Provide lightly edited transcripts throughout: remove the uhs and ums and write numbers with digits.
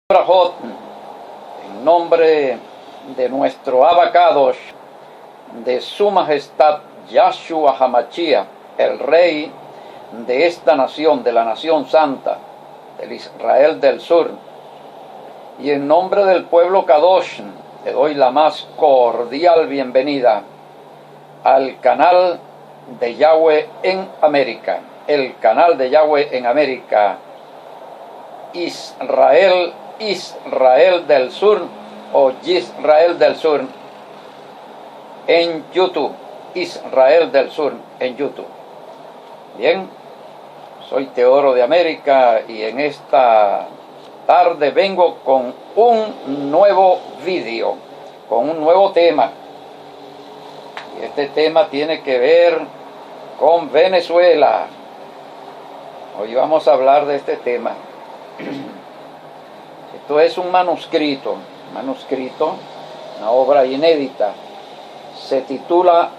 Brajot, en nombre de nuestro Abacados, de su majestad Yahshua Hamashia, el rey de esta nación, de la nación santa, del Israel del sur, y en nombre del pueblo Kadosh, te doy la más cordial bienvenida al canal de Yahweh en América, el canal de Yahweh en América, Israel del sur o Israel del sur en YouTube, Israel del sur en YouTube. Bien, soy Teodoro de América y en esta tarde vengo con un nuevo vídeo, con un nuevo tema. Y este tema tiene que ver con Venezuela. Hoy vamos a hablar de este tema. Esto es un manuscrito, una obra inédita. Se titula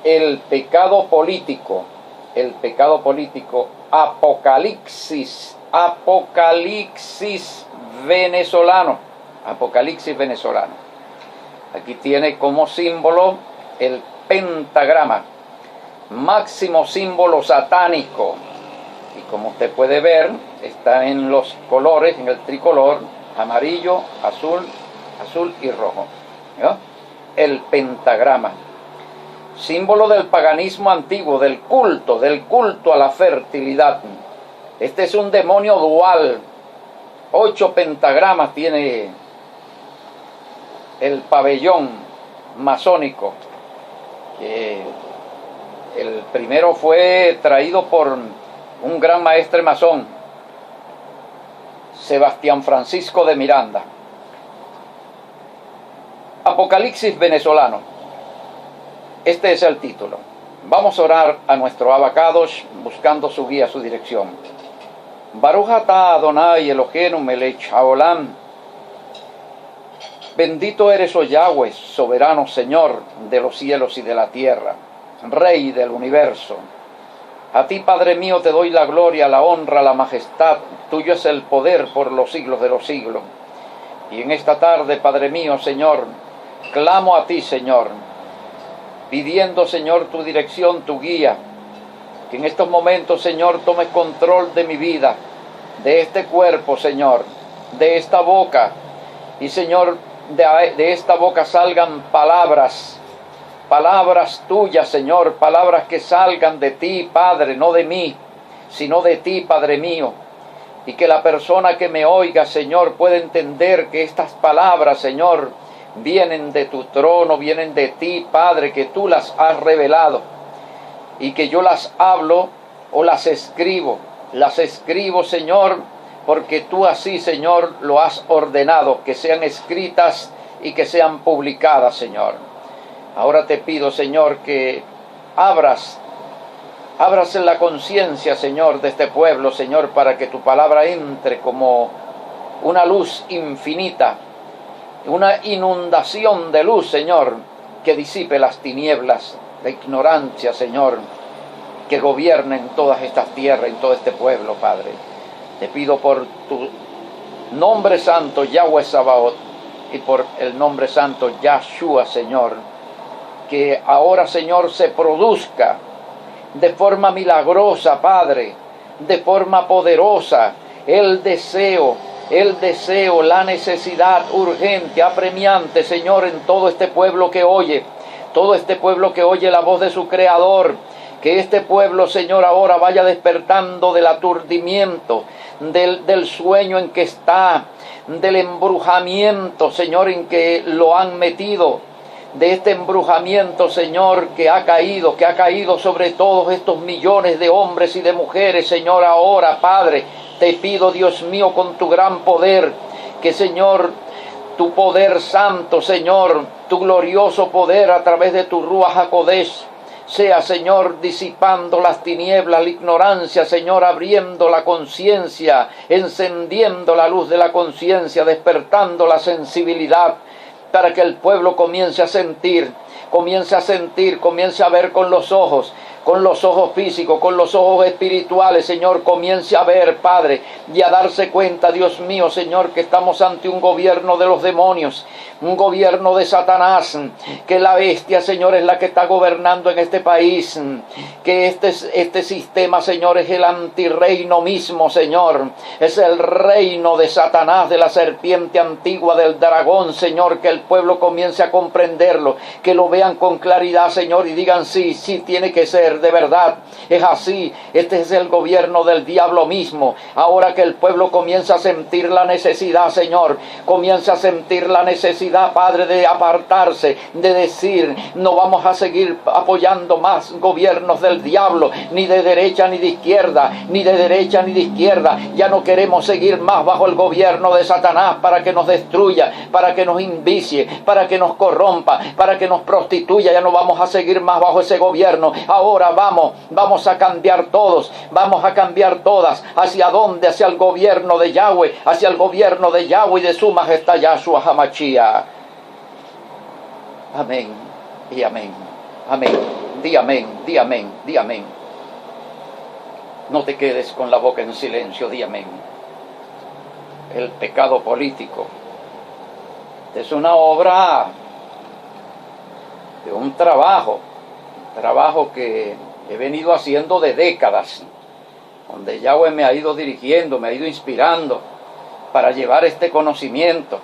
El pecado político, Apocalipsis venezolano. Aquí tiene como símbolo el pentagrama, máximo símbolo satánico. Y como usted puede ver, está en los colores, en el tricolor, amarillo, azul y rojo. ¿Ya? El pentagrama, símbolo del paganismo antiguo, del culto a la fertilidad. Este es un demonio dual. 8 pentagramas tiene el pabellón masónico. El primero fue traído por un gran maestre masón, Sebastián Francisco de Miranda. Apocalipsis venezolano. Este es el título. Vamos a orar a nuestro Abacados buscando su guía, su dirección. Baruch atah Adonai Eloheinu melech haolam. Bendito eres, oh Yahweh, soberano Señor de los cielos y de la tierra, Rey del universo. A ti, Padre mío, te doy la gloria, la honra, la majestad. Tuyo es el poder por los siglos de los siglos. Y en esta tarde, Padre mío, Señor, clamo a ti, Señor, pidiendo, Señor, tu dirección, tu guía. Que en estos momentos, Señor, tomes control de mi vida, de este cuerpo, Señor, de esta boca. Y, Señor, de esta boca salgan palabras tuyas, Señor, palabras que salgan de ti, Padre, no de mí, sino de ti, Padre mío. Y que la persona que me oiga, Señor, pueda entender que estas palabras, Señor, vienen de tu trono, vienen de ti, Padre, que tú las has revelado. Y que yo las hablo o las escribo, Señor, porque tú así, Señor, lo has ordenado, que sean escritas y que sean publicadas, Señor. Ahora te pido, Señor, que abras en la conciencia, Señor, de este pueblo, Señor, para que tu palabra entre como una luz infinita, una inundación de luz, Señor, que disipe las tinieblas, la ignorancia, Señor, que gobierne en todas estas tierras, en todo este pueblo, Padre. Te pido por tu nombre santo, Yahweh Sabaoth, y por el nombre santo, Yahshua, Señor, que ahora, Señor, se produzca de forma milagrosa, Padre, de forma poderosa, el deseo, la necesidad urgente, apremiante, Señor, en todo este pueblo que oye la voz de su Creador. Que este pueblo, Señor, ahora vaya despertando del aturdimiento, del sueño en que está, del embrujamiento, Señor, en que lo han metido, de este embrujamiento, Señor, que ha caído sobre todos estos millones de hombres y de mujeres, Señor. Ahora, Padre, te pido, Dios mío, con tu gran poder, que, Señor, tu poder santo, Señor, tu glorioso poder a través de tu Ruach HaKodesh, sea, Señor, disipando las tinieblas, la ignorancia, Señor, abriendo la conciencia, encendiendo la luz de la conciencia, despertando la sensibilidad, para que el pueblo comience a sentir, comience a ver con los ojos, con los ojos físicos, con los ojos espirituales, Señor, comience a ver, Padre, y a darse cuenta, Dios mío, Señor, que estamos ante un gobierno de los demonios, un gobierno de Satanás, que la bestia, Señor, es la que está gobernando en este país, que este sistema, Señor, es el antirreino mismo, Señor, es el reino de Satanás, de la serpiente antigua, del dragón, Señor, que el pueblo comience a comprenderlo, que lo vean con claridad, Señor, y digan sí, sí tiene que ser, de verdad, es así, este es el gobierno del diablo mismo. Ahora que el pueblo comienza a sentir la necesidad, Señor, comienza a sentir la necesidad, Padre, de apartarse, de decir, no vamos a seguir apoyando más gobiernos del diablo, ni de derecha ni de izquierda, ni de derecha ni de izquierda, ya no queremos seguir más bajo el gobierno de Satanás para que nos destruya, para que nos invicie, para que nos corrompa, para que nos prostituya, ya no vamos a seguir más bajo ese gobierno. Ahora vamos a cambiar todos, vamos a cambiar todas. ¿Hacia dónde? Hacia el gobierno de Yahweh, hacia el gobierno de Yahweh y de su majestad Yahshua HaMashiach. Amén y amén. Amén. Di amén, di amén, di amén. No te quedes con la boca en silencio, di amén. El pecado político es una obra de un trabajo que he venido haciendo de décadas, donde Yahweh me ha ido dirigiendo, me ha ido inspirando para llevar este conocimiento.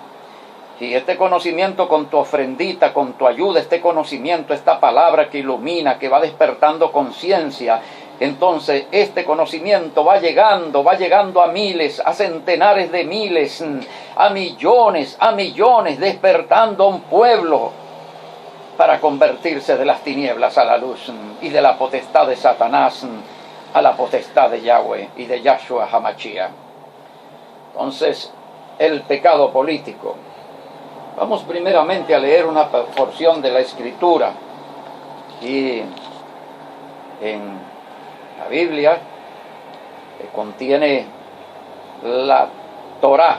Y este conocimiento con tu ofrendita, con tu ayuda, este conocimiento, esta palabra que ilumina, que va despertando conciencia, entonces este conocimiento va llegando a miles, a centenares de miles, a millones, despertando a un pueblo para convertirse de las tinieblas a la luz y de la potestad de Satanás a la potestad de Yahweh y de Yahshua HaMashiach. Entonces, el pecado político. Vamos primeramente a leer una porción de la Escritura. Y en la Biblia, que contiene la Torá,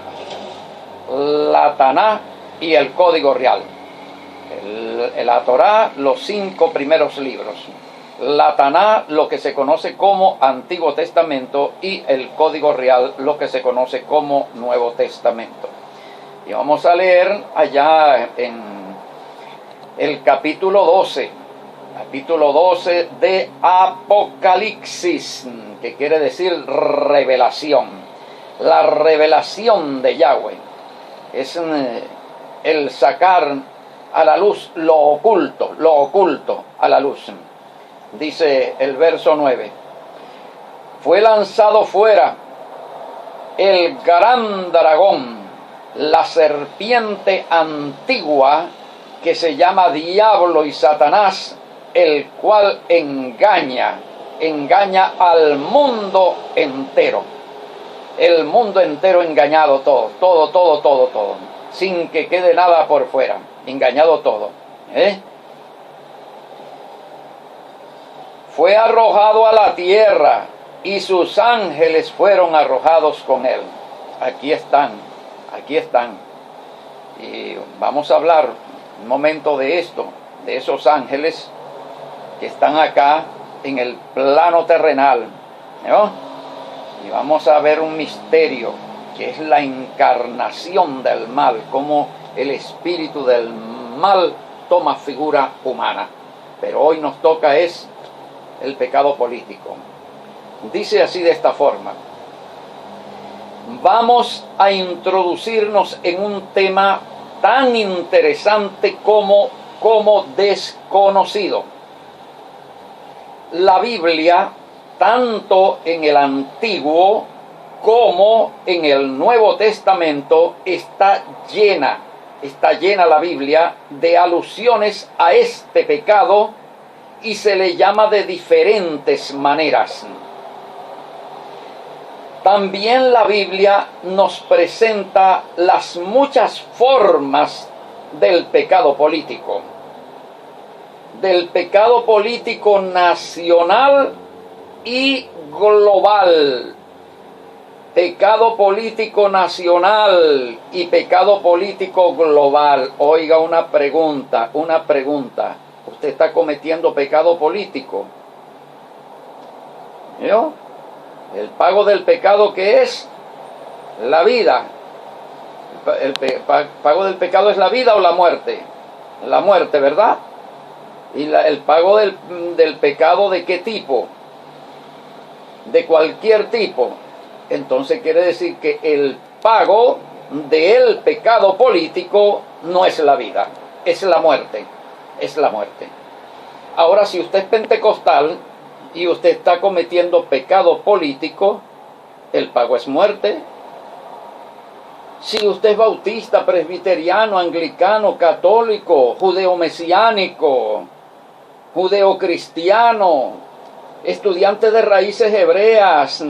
la Taná y el Código Real. La Torá, los 5 primeros libros. La Taná, lo que se conoce como Antiguo Testamento, y el Código Real, lo que se conoce como Nuevo Testamento. Y vamos a leer allá en el capítulo 12 de Apocalipsis, que quiere decir revelación. La revelación de Yahweh es el sacar a la luz lo oculto a la luz. Dice el verso 9: fue lanzado fuera el gran dragón, la serpiente antigua, que se llama Diablo y Satanás, el cual engaña al mundo entero. El mundo entero engañado, todo, sin que quede nada por fuera, engañado todo. Fue arrojado a la tierra y sus ángeles fueron arrojados con él. Aquí están. Y vamos a hablar un momento de esto, de esos ángeles que están acá en el plano terrenal, ¿no? Y vamos a ver un misterio que es la encarnación del mal, cómo el espíritu del mal toma figura humana. Pero hoy nos toca es el pecado político. Dice así, de esta forma: vamos a introducirnos en un tema tan interesante como desconocido. La Biblia, tanto en el Antiguo como en el Nuevo Testamento, está llena la Biblia de alusiones a este pecado, y se le llama de diferentes maneras. También la Biblia nos presenta las muchas formas del pecado político nacional y global. Pecado político nacional y pecado político global. Oiga, una pregunta. ¿Usted está cometiendo pecado político? ¿Vio? El pago del pecado, que es la vida. Pago del pecado es la vida o la muerte. La muerte, ¿verdad? Y el pago del pecado, ¿de qué tipo? De cualquier tipo. Entonces quiere decir que el pago del pecado político no es la vida, es la muerte. Es la muerte. Ahora, si usted es pentecostal y usted está cometiendo pecado político, el pago es muerte. Si usted es bautista, presbiteriano, anglicano, católico, judeo-mesiánico, judeo-cristiano, estudiante de raíces hebreas,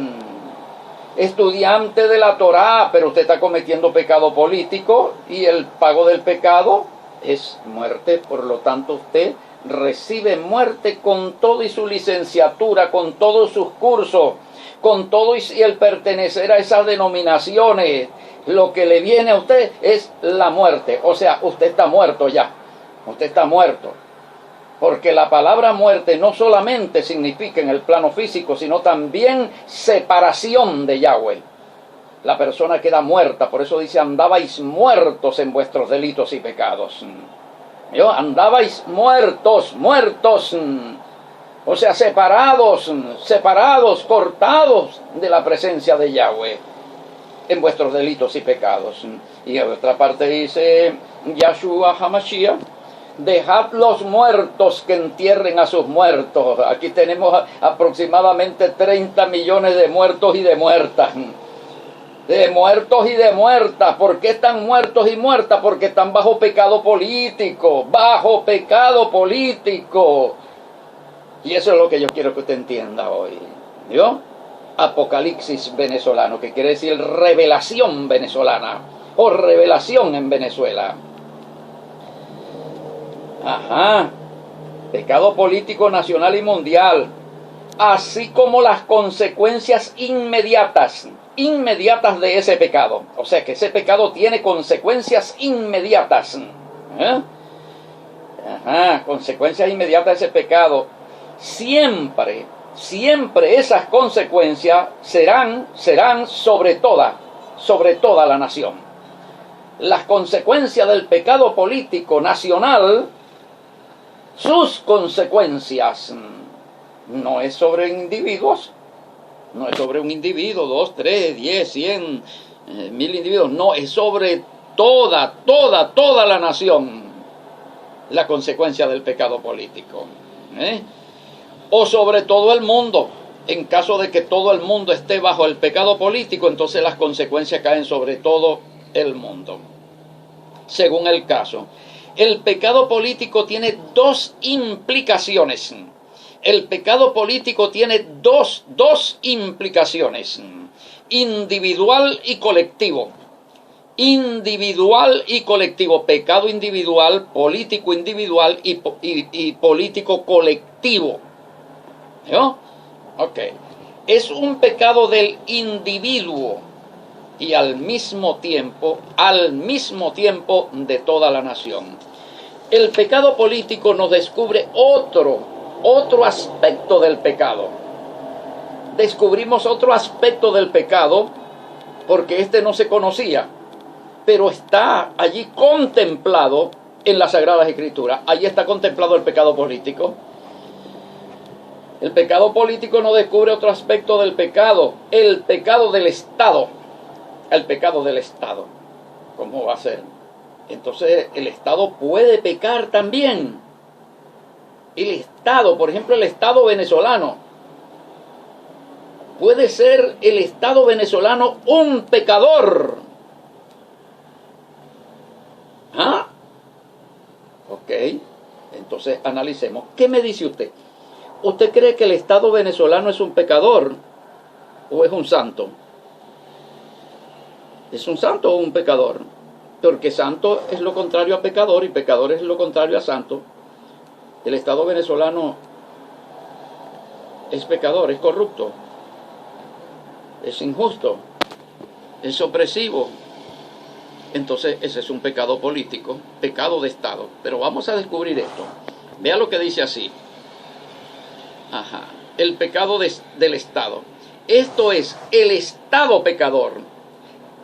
estudiante de la Torá, pero usted está cometiendo pecado político y el pago del pecado es muerte. Por lo tanto, usted recibe muerte con todo y su licenciatura, con todos sus cursos, con todo y el pertenecer a esas denominaciones. Lo que le viene a usted es la muerte. O sea, usted está muerto ya. Usted está muerto. Porque la palabra muerte no solamente significa en el plano físico, sino también separación de Yahweh. La persona queda muerta. Por eso dice: andabais muertos en vuestros delitos y pecados. ¿Yo? Andabais muertos. O sea, separados, cortados de la presencia de Yahweh en vuestros delitos y pecados. Y en otra parte dice Yahshua HaMashiach: dejad los muertos que entierren a sus muertos. Aquí tenemos aproximadamente 30 millones de muertos y de muertas. De muertos y de muertas. ¿Por qué están muertos y muertas? Porque están bajo pecado político. Bajo pecado político. Y eso es lo que yo quiero que usted entienda hoy. ¿Vio? Apocalipsis venezolano, que quiere decir revelación venezolana o revelación en Venezuela. Ajá. Pecado político nacional y mundial, así como las consecuencias inmediatas de ese pecado. O sea que ese pecado tiene consecuencias inmediatas. Ajá, consecuencias inmediatas de ese pecado. Siempre esas consecuencias serán sobre toda la nación. Las consecuencias del pecado político nacional, sus consecuencias no es sobre individuos, no es sobre un individuo, 2, 3, 10, 100, 1000 individuos, no, es sobre toda la nación la consecuencia del pecado político. O sobre todo el mundo. En caso de que todo el mundo esté bajo el pecado político, entonces las consecuencias caen sobre todo el mundo. Según el caso. El pecado político tiene dos implicaciones. El pecado político tiene dos implicaciones. Individual y colectivo. Individual y colectivo. Pecado individual, político individual y político colectivo. ¿No? Ok. Es un pecado del individuo y al mismo tiempo de toda la nación. El pecado político nos descubre otro aspecto del pecado. Descubrimos otro aspecto del pecado porque este no se conocía, pero está allí contemplado en las Sagradas Escrituras. Allí está contemplado el pecado político. El pecado político no descubre otro aspecto del pecado, el pecado del Estado. El pecado del Estado. ¿Cómo va a ser? Entonces el Estado puede pecar también. El Estado, por ejemplo, el Estado venezolano. Puede ser el Estado venezolano un pecador. ¿Ah? Ok. Entonces analicemos. ¿Qué me dice usted? ¿Usted cree que el Estado venezolano es un pecador o es un santo? ¿Es un santo o un pecador? Porque santo es lo contrario a pecador y pecador es lo contrario a santo. El Estado venezolano es pecador, es corrupto, es injusto, es opresivo. Entonces ese es un pecado político, pecado de Estado. Pero vamos a descubrir esto. Vea lo que dice así. Ajá. el pecado del Estado. Esto es el Estado pecador.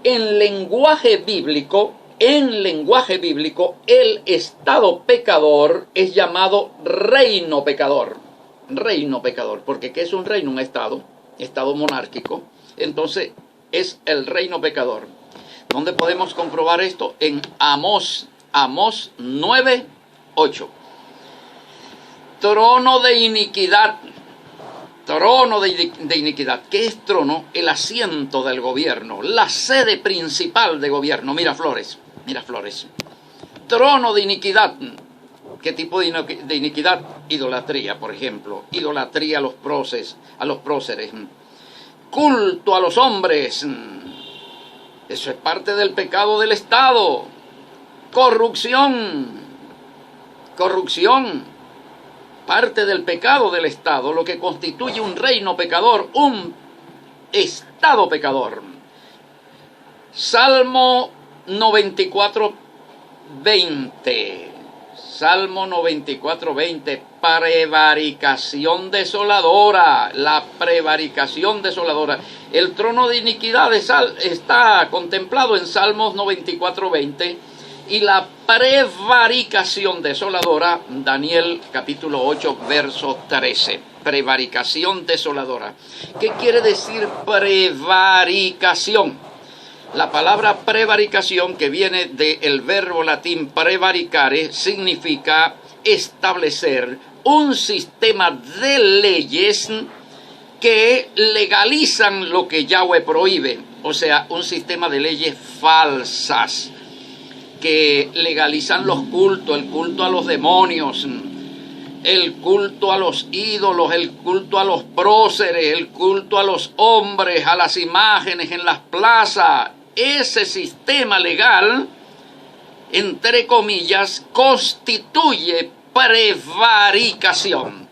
En lenguaje bíblico, el Estado pecador es llamado reino pecador. Reino pecador, porque ¿qué es un reino? Un Estado monárquico. Entonces es el reino pecador. ¿Dónde podemos comprobar esto? En Amós 9:8. Trono de iniquidad. Trono de iniquidad. ¿Qué es trono? El asiento del gobierno, la sede principal de gobierno. Mira Flores. Trono de iniquidad. ¿Qué tipo de iniquidad? Idolatría, por ejemplo. Idolatría a los próceres. Culto a los hombres. Eso es parte del pecado del Estado. Corrupción. Parte del pecado del Estado, lo que constituye un reino pecador, un Estado pecador. Salmo 94:20. Salmo 94:20. Prevaricación desoladora. La prevaricación desoladora. El trono de iniquidad está contemplado en Salmos 94:20. Y la prevaricación desoladora, Daniel capítulo 8, verso 13. Prevaricación desoladora. ¿Qué quiere decir prevaricación? La palabra prevaricación, que viene del verbo latín prevaricare, significa establecer un sistema de leyes que legalizan lo que Yahweh prohíbe. O sea, un sistema de leyes falsas que legalizan los cultos, el culto a los demonios, el culto a los ídolos, el culto a los próceres, el culto a los hombres, a las imágenes en las plazas. Ese sistema legal, entre comillas, constituye prevaricación.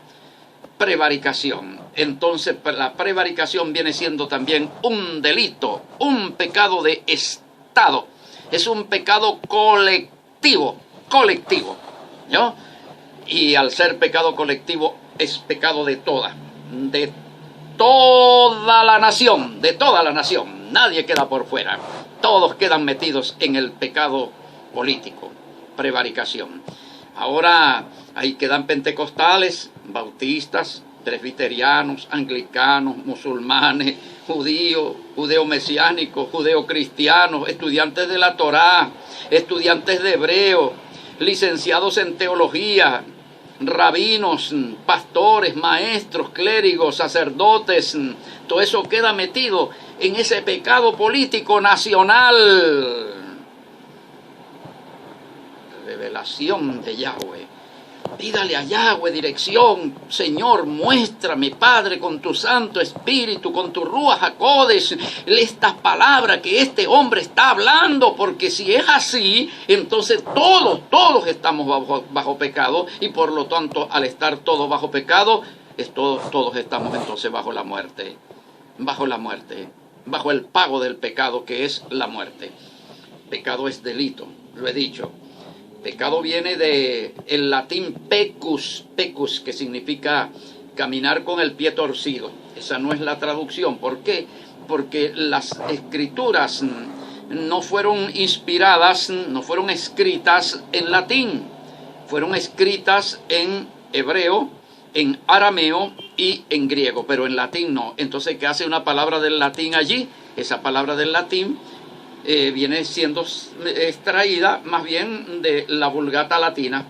Entonces, la prevaricación viene siendo también un delito, un pecado de Estado. Es un pecado colectivo, ¿no? Y al ser pecado colectivo, es pecado de toda la nación, Nadie queda por fuera. Todos quedan metidos en el pecado político, prevaricación. Ahora ahí quedan pentecostales, bautistas, presbiterianos, anglicanos, musulmanes, judíos, judeo-mesiánicos, judeo-cristianos, estudiantes de la Torá, estudiantes de hebreo, licenciados en teología, rabinos, pastores, maestros, clérigos, sacerdotes. Todo eso queda metido en ese pecado político nacional. Revelación de Yahweh. Pídale a Yahweh dirección. Señor, muéstrame, Padre, con tu Santo Espíritu, con tu Ruach HaKodesh, estas palabras que este hombre está hablando, porque si es así, entonces todos estamos bajo pecado, y por lo tanto, al estar todos bajo pecado, todos estamos entonces bajo la muerte, bajo el pago del pecado, que es la muerte. Pecado es delito, lo he dicho. Pecado viene del latín pecus, que significa caminar con el pie torcido. Esa no es la traducción. ¿Por qué? Porque las escrituras no fueron inspiradas, no fueron escritas en latín. Fueron escritas en hebreo, en arameo y en griego, pero en latín no. Entonces, ¿qué hace una palabra del latín allí? Esa palabra del latín viene siendo extraída más bien de la Vulgata latina.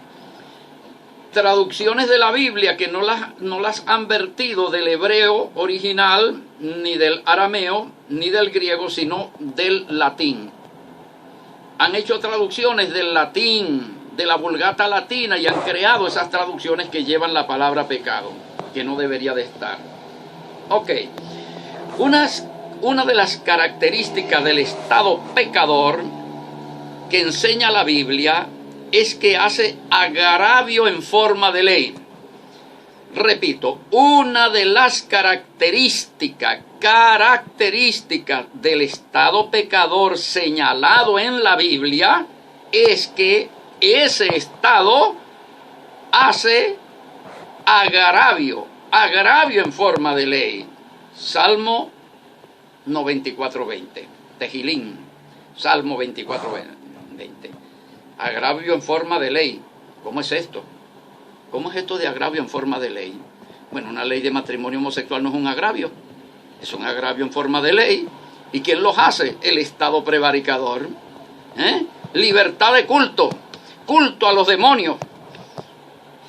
Traducciones de la Biblia que no las han vertido del hebreo original, ni del arameo, ni del griego, sino del latín. Han hecho traducciones del latín, de la Vulgata latina, y han creado esas traducciones que llevan la palabra pecado, que no debería de estar. Ok, una de las características del estado pecador que enseña la Biblia es que hace agravio en forma de ley. Repito, una de las características del estado pecador señalado en la Biblia es que ese estado hace agravio agravio en forma de ley. Salmo 94:20, Tejilín, Salmo 24:20. Agravio en forma de ley. ¿Cómo es esto? ¿Cómo es esto de agravio en forma de ley? Bueno, una ley de matrimonio homosexual no es un agravio, es un agravio en forma de ley. ¿Y quién los hace? El Estado prevaricador. Libertad de culto, culto a los demonios.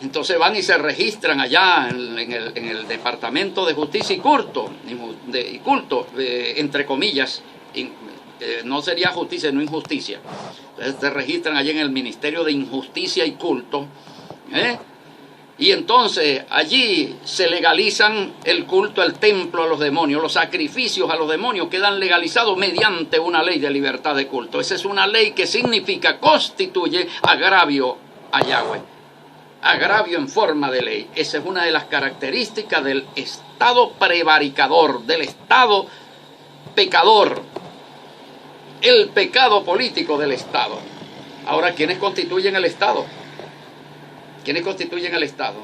Entonces van y se registran allá en el Departamento de Justicia y Culto, entre comillas, no sería justicia, no injusticia. Entonces se registran allí en el Ministerio de Injusticia y Culto, y entonces allí se legalizan el culto al templo, a los demonios, los sacrificios a los demonios quedan legalizados mediante una ley de libertad de culto. Esa es una ley que significa, constituye agravio a Yahweh. Agravio en forma de ley. Esa es una de las características del Estado prevaricador, del Estado pecador, el pecado político del Estado. Ahora, ¿quiénes constituyen el Estado? ¿Quiénes constituyen el Estado?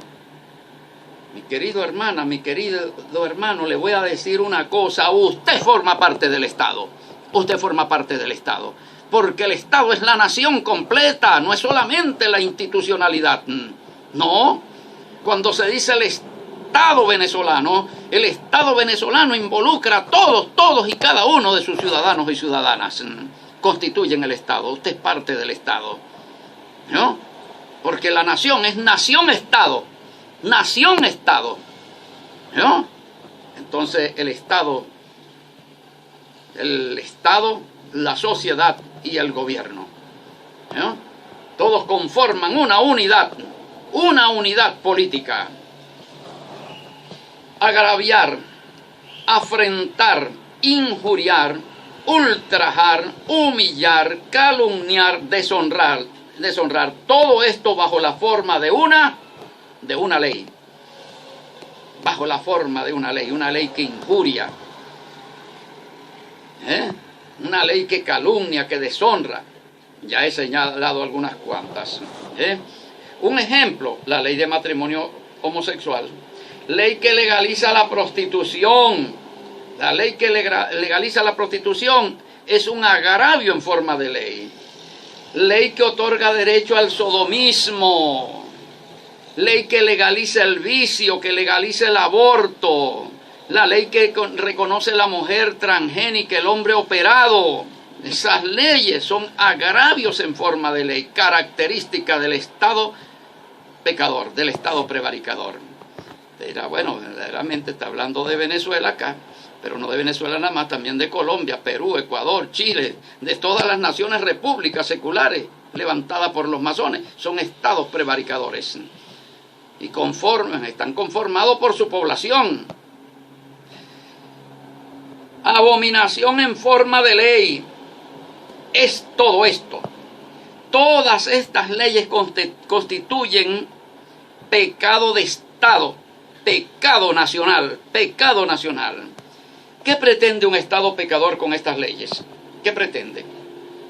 Mi querido hermana, mi querido hermano, le voy a decir una cosa. Usted forma parte del Estado. Usted forma parte del Estado. Porque el Estado es la nación completa, no es solamente la institucionalidad. No, cuando se dice el Estado venezolano involucra a todos y cada uno de sus ciudadanos y ciudadanas. Constituyen el Estado, usted es parte del Estado, ¿no? Porque la nación es nación-Estado, nación-Estado, ¿no? Entonces el Estado, la sociedad y el gobierno, ¿no? Todos conforman una unidad política. Agraviar, afrentar, injuriar, ultrajar, humillar, calumniar, deshonrar, todo esto bajo la forma de una ley. Bajo la forma de una ley que injuria, una ley que calumnia, que deshonra. Ya he señalado algunas cuantas. Un ejemplo, la ley de matrimonio homosexual. Ley que legaliza la prostitución. La ley que legaliza la prostitución es un agravio en forma de ley. Ley que otorga derecho al sodomismo. Ley que legaliza el vicio, que legaliza el aborto. La ley que reconoce la mujer transgénica, el hombre operado. Esas leyes son agravios en forma de ley, característica del Estado pecador, del Estado prevaricador. Dirá, bueno, verdaderamente está hablando de Venezuela acá, pero no de Venezuela nada más, también de Colombia, Perú, Ecuador, Chile, de todas las naciones repúblicas seculares levantadas por los masones, son estados prevaricadores. Y están conformados por su población. Abominación en forma de ley. Es todo esto. Todas estas leyes constituyen pecado de Estado, pecado nacional. ¿Qué pretende un Estado pecador con estas leyes? ¿Qué pretende?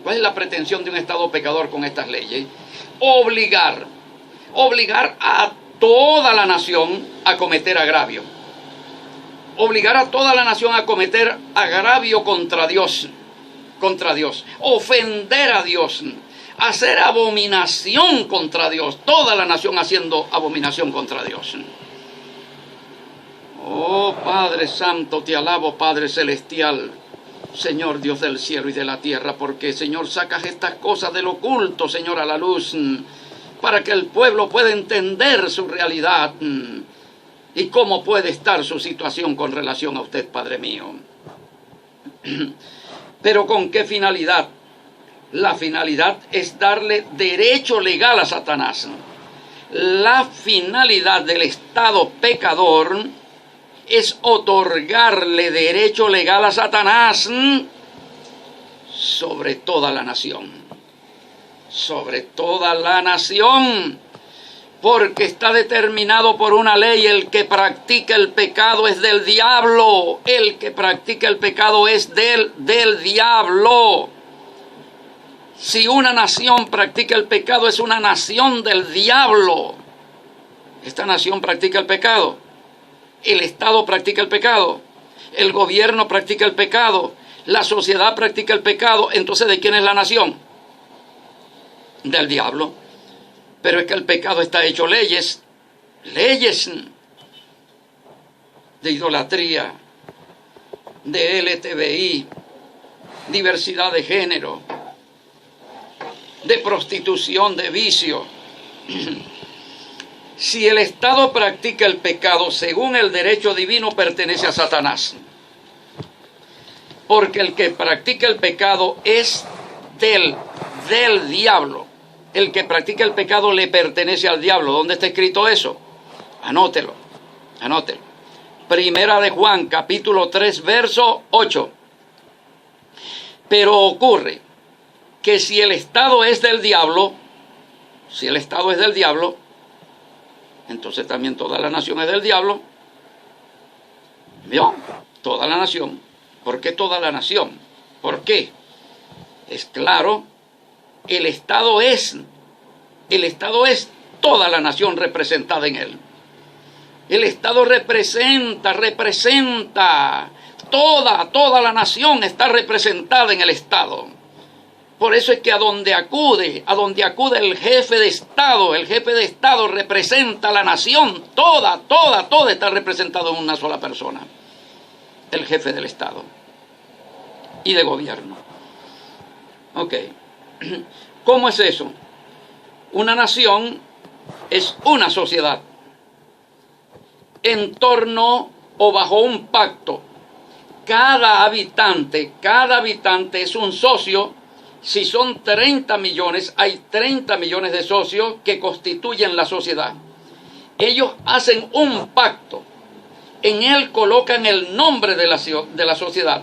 ¿Cuál es la pretensión de un Estado pecador con estas leyes? Obligar a toda la nación a cometer agravio. Obligar a toda la nación a cometer agravio contra Dios. Ofender a Dios. Hacer abominación contra Dios. Toda la nación haciendo abominación contra Dios. Oh Padre Santo, te alabo, Padre Celestial, Señor Dios del cielo y de la tierra, porque Señor sacas estas cosas del oculto, Señor, a la luz, para que el pueblo pueda entender su realidad y cómo puede estar su situación con relación a usted, Padre mío. Pero ¿con qué finalidad? La finalidad es darle derecho legal a Satanás. La finalidad del Estado pecador es otorgarle derecho legal a Satanás sobre toda la nación. Sobre toda la nación. Porque está determinado por una ley: el que practica el pecado es del diablo. El que practica el pecado es del diablo. Si una nación practica el pecado, es una nación del diablo. Esta nación practica el pecado. El Estado practica el pecado, el gobierno practica el pecado, la sociedad practica el pecado. Entonces, ¿de quién es la nación? Del diablo. Pero es que el pecado está hecho leyes de idolatría, de LTBI, diversidad de género, de prostitución, de vicio. Si el Estado practica el pecado, según el derecho divino, pertenece a Satanás. Porque el que practica el pecado es del diablo. El que practica el pecado le pertenece al diablo. ¿Dónde está escrito eso? Anótelo. Primera de Juan, capítulo 3, verso 8. Pero ocurre que si el Estado es del diablo, entonces también toda la nación es del diablo. ¿Vio? Toda la nación. ¿Por qué toda la nación? ¿Por qué? Es claro, el Estado es toda la nación representada en él. El Estado representa, toda la nación está representada en el Estado. Por eso es que a donde acude el jefe de Estado representa a la nación, toda está representada en una sola persona, el jefe del Estado y de gobierno. Ok, ¿cómo es eso? Una nación es una sociedad en torno o bajo un pacto. Cada habitante es un socio. Si son 30 millones, hay 30 millones de socios que constituyen la sociedad. Ellos hacen un pacto. En él colocan el nombre de la sociedad.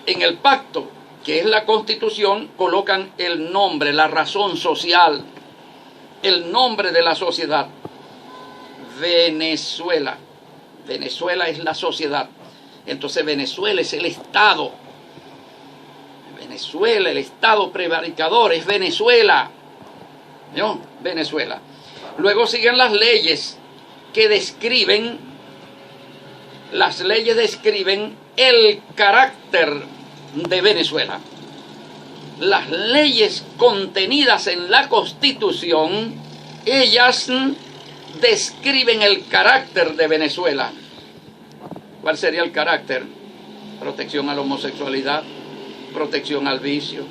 En el pacto, que es la Constitución, colocan el nombre, la razón social, el nombre de la sociedad. Venezuela. Venezuela es la sociedad. Entonces Venezuela es el Estado. Venezuela, el Estado prevaricador, es Venezuela. ¿No? Venezuela. Luego siguen las leyes que describen, el carácter de Venezuela. Las leyes contenidas en la Constitución, ellas describen el carácter de Venezuela. ¿Cuál sería el carácter? Protección a la homosexualidad, protección al vicio,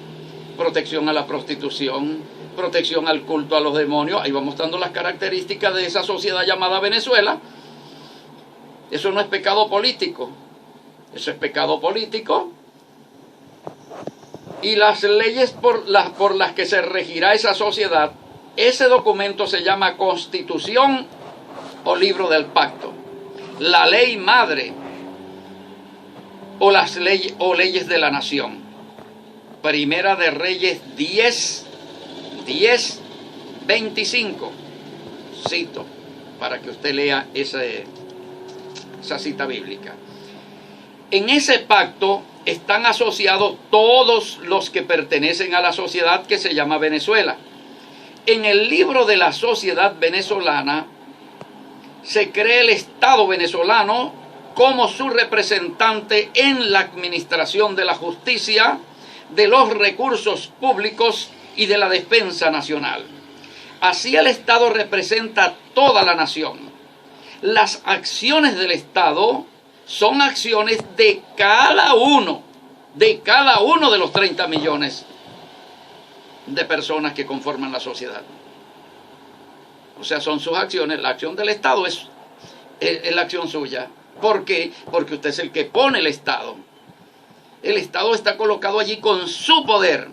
protección a la prostitución, protección al culto a los demonios. Ahí va mostrando las características de esa sociedad llamada Venezuela. Eso no es pecado político, eso es pecado político. Y las leyes por las que se regirá esa sociedad, ese documento se llama Constitución o Libro del Pacto, la ley madre o las leyes o leyes de la nación. Primera de Reyes 10:25. Cito para que usted lea esa cita bíblica. En ese pacto están asociados todos los que pertenecen a la sociedad que se llama Venezuela. En el libro de la sociedad venezolana se cree el Estado venezolano como su representante en la administración de la justicia, de los recursos públicos y de la defensa nacional. Así el Estado representa toda la nación. Las acciones del Estado son acciones de cada uno de los 30 millones de personas que conforman la sociedad. O sea, son sus acciones. La acción del Estado es la acción suya. ¿Por qué? Porque usted es el que pone el Estado. El Estado está colocado allí con su poder.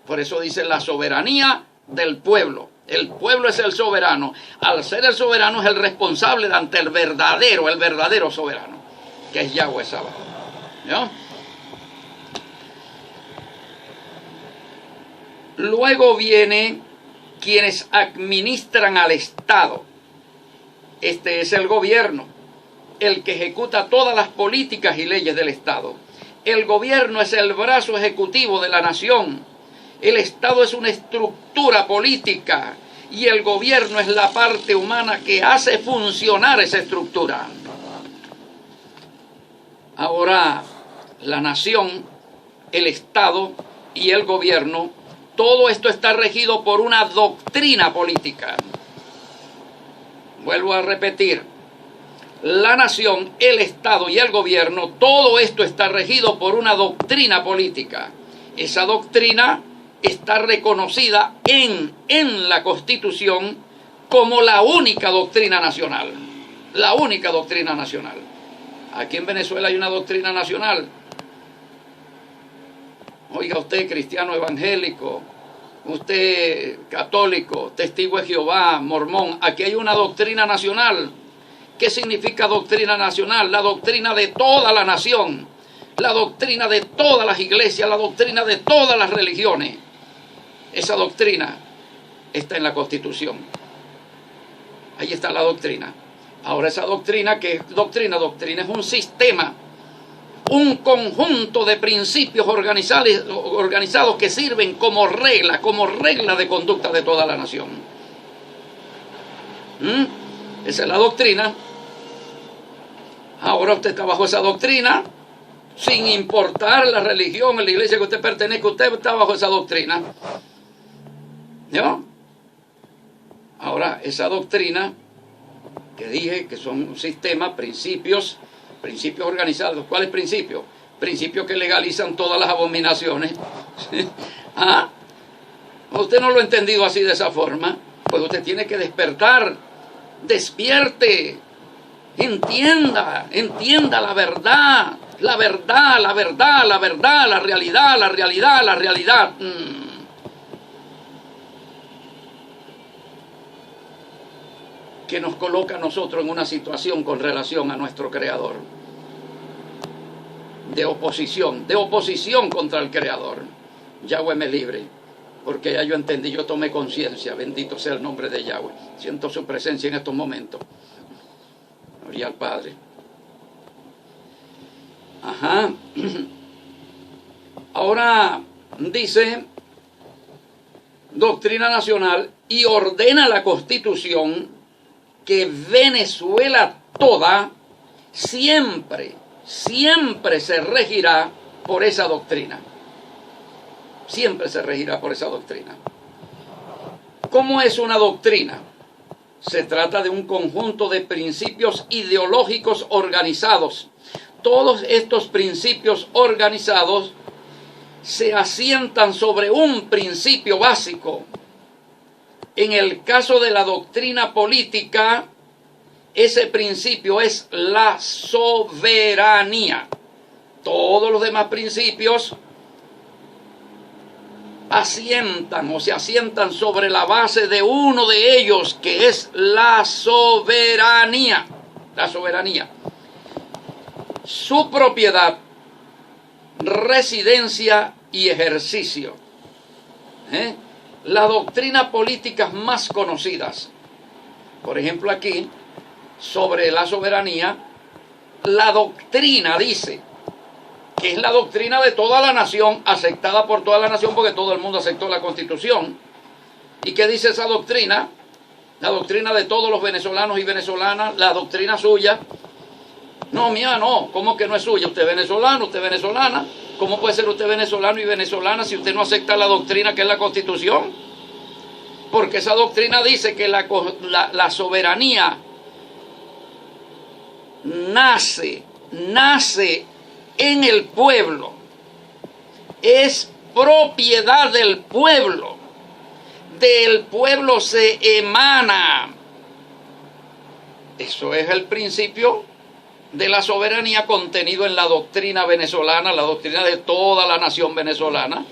Por eso dice la soberanía del pueblo. El pueblo es el soberano. Al ser el soberano es el responsable ante el verdadero soberano, que es Yahweh Sabaoth. ¿No? Luego viene quienes administran al Estado. Este es el gobierno, el que ejecuta todas las políticas y leyes del Estado. El gobierno es el brazo ejecutivo de la nación. El Estado es una estructura política y el gobierno es la parte humana que hace funcionar esa estructura. Ahora, la nación, el Estado y el gobierno, todo esto está regido por una doctrina política. Vuelvo a repetir, la nación, el Estado y el gobierno, todo esto está regido por una doctrina política. Esa doctrina está reconocida en la Constitución como la única doctrina nacional. La única doctrina nacional. Aquí en Venezuela hay una doctrina nacional. Oiga usted, cristiano evangélico, usted católico, testigo de Jehová, mormón, aquí hay una doctrina nacional. ¿Qué significa doctrina nacional? La doctrina de toda la nación, la doctrina de todas las iglesias, la doctrina de todas las religiones. Esa doctrina está en la Constitución. Ahí está la doctrina. Ahora esa doctrina, ¿qué es doctrina? Doctrina es un sistema, un conjunto de principios organizados que sirven como regla de conducta de toda la nación. Esa es la doctrina. Ahora usted está bajo esa doctrina, sin importar la religión, la iglesia que usted pertenezca, usted está bajo esa doctrina. ¿No? Ahora, esa doctrina que dije que son un sistema, principios organizados. ¿Cuáles principios? Principios que legalizan todas las abominaciones. ¿Ah? Usted no lo ha entendido así, de esa forma. Pues usted tiene que despertar. Despierte. Entienda la verdad. La verdad, la verdad, la verdad, la realidad, la realidad, la realidad. Que nos coloca a nosotros en una situación con relación a nuestro Creador. De oposición contra el Creador. Yahweh me libre, porque ya yo entendí, yo tomé conciencia, bendito sea el nombre de Yahweh. Siento su presencia en estos momentos. Gloria al Padre. Ajá. Ahora dice, doctrina nacional, y ordena la Constitución que Venezuela toda siempre se regirá por esa doctrina. Siempre se regirá por esa doctrina. ¿Cómo es una doctrina? Se trata de un conjunto de principios ideológicos organizados. Todos estos principios organizados se asientan sobre un principio básico. En el caso de la doctrina política, ese principio es la soberanía. Todos los demás principios se asientan sobre la base de uno de ellos, que es la soberanía. La soberanía. Su propiedad, residencia y ejercicio. Las doctrinas políticas más conocidas, por ejemplo aquí, sobre la soberanía, la doctrina dice que es la doctrina de toda la nación, aceptada por toda la nación, porque todo el mundo aceptó la Constitución. ¿Y qué dice esa doctrina? La doctrina de todos los venezolanos y venezolanas, la doctrina suya. No, mía, no. ¿Cómo que no es suya? Usted es venezolano, usted es venezolana. ¿Cómo puede ser usted venezolano y venezolana si usted no acepta la doctrina que es la Constitución? Porque esa doctrina dice que la soberanía nace en el pueblo. Es propiedad del pueblo. Del pueblo se emana. Eso es el principio de la soberanía contenido en la doctrina venezolana, la doctrina de toda la nación venezolana.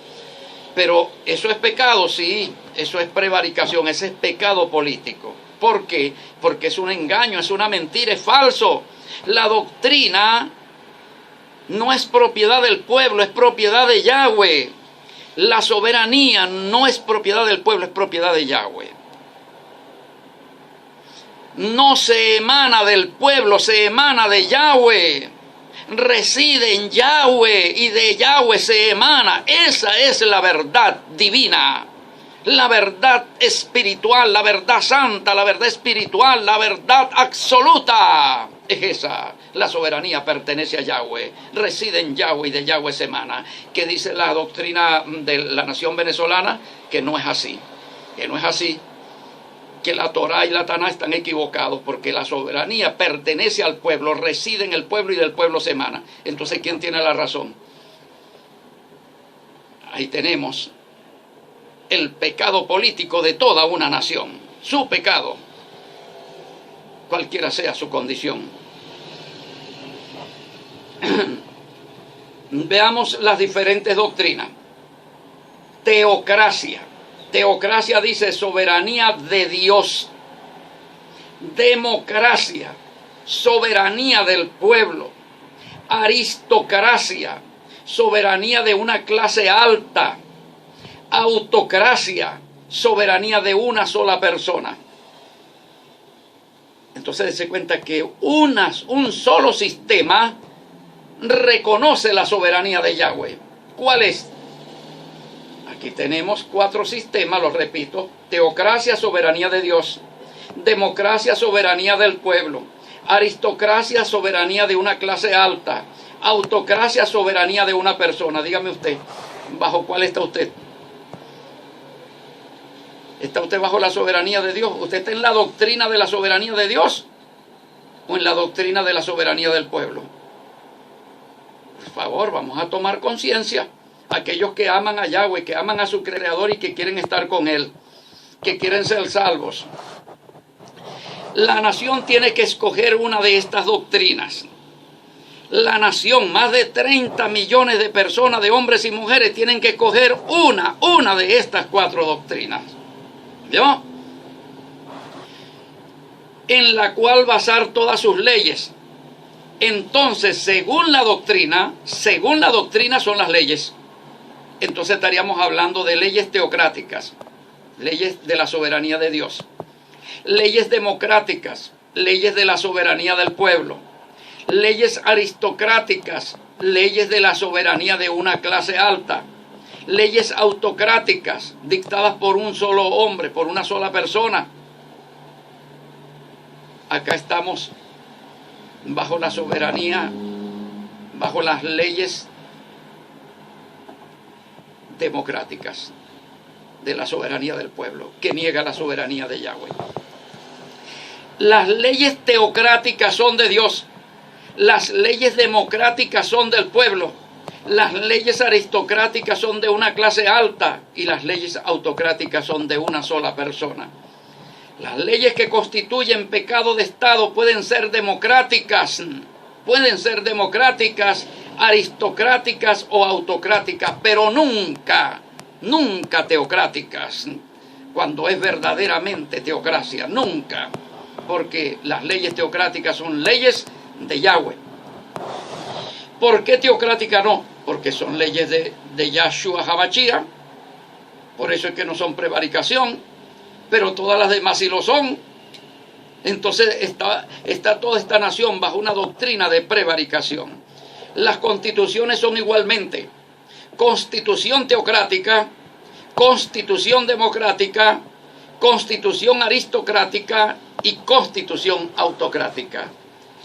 Pero eso es pecado, sí, eso es prevaricación, ese es pecado político. ¿Por qué? Porque es un engaño, es una mentira, es falso. La doctrina no es propiedad del pueblo, es propiedad de Yahweh. La soberanía no es propiedad del pueblo, es propiedad de Yahweh. No se emana del pueblo, se emana de Yahweh. Reside en Yahweh y de Yahweh se emana. Esa es la verdad divina. La verdad espiritual, la verdad santa, la verdad espiritual, la verdad absoluta es esa. La soberanía pertenece a Yahweh, reside en Yahweh y de Yahweh se emana. ¿Qué dice la doctrina de la nación venezolana? Que no es así, que no es así, que la Torá y la Taná están equivocados, porque la soberanía pertenece al pueblo, reside en el pueblo y del pueblo se emana. Entonces, ¿quién tiene la razón? Ahí tenemos el pecado político de toda una nación, su pecado, cualquiera sea su condición. Veamos las diferentes doctrinas. Teocracia. Teocracia dice soberanía de Dios. Democracia, soberanía del pueblo. Aristocracia, soberanía de una clase alta. Autocracia, soberanía de una sola persona. Entonces se cuenta que un solo sistema reconoce la soberanía de Yahweh. ¿Cuál es? Aquí tenemos 4 sistemas, los repito. Teocracia, soberanía de Dios. Democracia, soberanía del pueblo. Aristocracia, soberanía de una clase alta. Autocracia, soberanía de una persona. Dígame usted, ¿bajo cuál está usted? ¿Está usted bajo la soberanía de Dios? ¿Usted está en la doctrina de la soberanía de Dios o en la doctrina de la soberanía del pueblo? Por favor, vamos a tomar conciencia. Aquellos que aman a Yahweh, que aman a su Creador y que quieren estar con Él, que quieren ser salvos. La nación tiene que escoger una de estas doctrinas. La nación, más de 30 millones de personas, de hombres y mujeres, tienen que escoger una de estas 4 doctrinas. ¿Vio? En la cual basar todas sus leyes. Entonces, según la doctrina son las leyes. Entonces estaríamos hablando de leyes teocráticas, leyes de la soberanía de Dios. Leyes democráticas, leyes de la soberanía del pueblo. Leyes aristocráticas, leyes de la soberanía de una clase alta. Leyes autocráticas, dictadas por un solo hombre, por una sola persona. Acá estamos bajo la soberanía, bajo las leyes democráticas de la soberanía del pueblo, que niega la soberanía de Yahweh. Las leyes teocráticas son de Dios, las leyes democráticas son del pueblo, las leyes aristocráticas son de una clase alta y las leyes autocráticas son de una sola persona. Las leyes que constituyen pecado de Estado pueden ser democráticas, aristocráticas o autocráticas, pero nunca teocráticas, cuando es verdaderamente teocracia, nunca, porque las leyes teocráticas son leyes de Yahweh. ¿Por qué teocrática no? Porque son leyes de Yahshua HaMashiach, por eso es que no son prevaricación, pero todas las demás sí lo son. Entonces está toda esta nación bajo una doctrina de prevaricación. Las constituciones son igualmente constitución teocrática, constitución democrática, constitución aristocrática y constitución autocrática.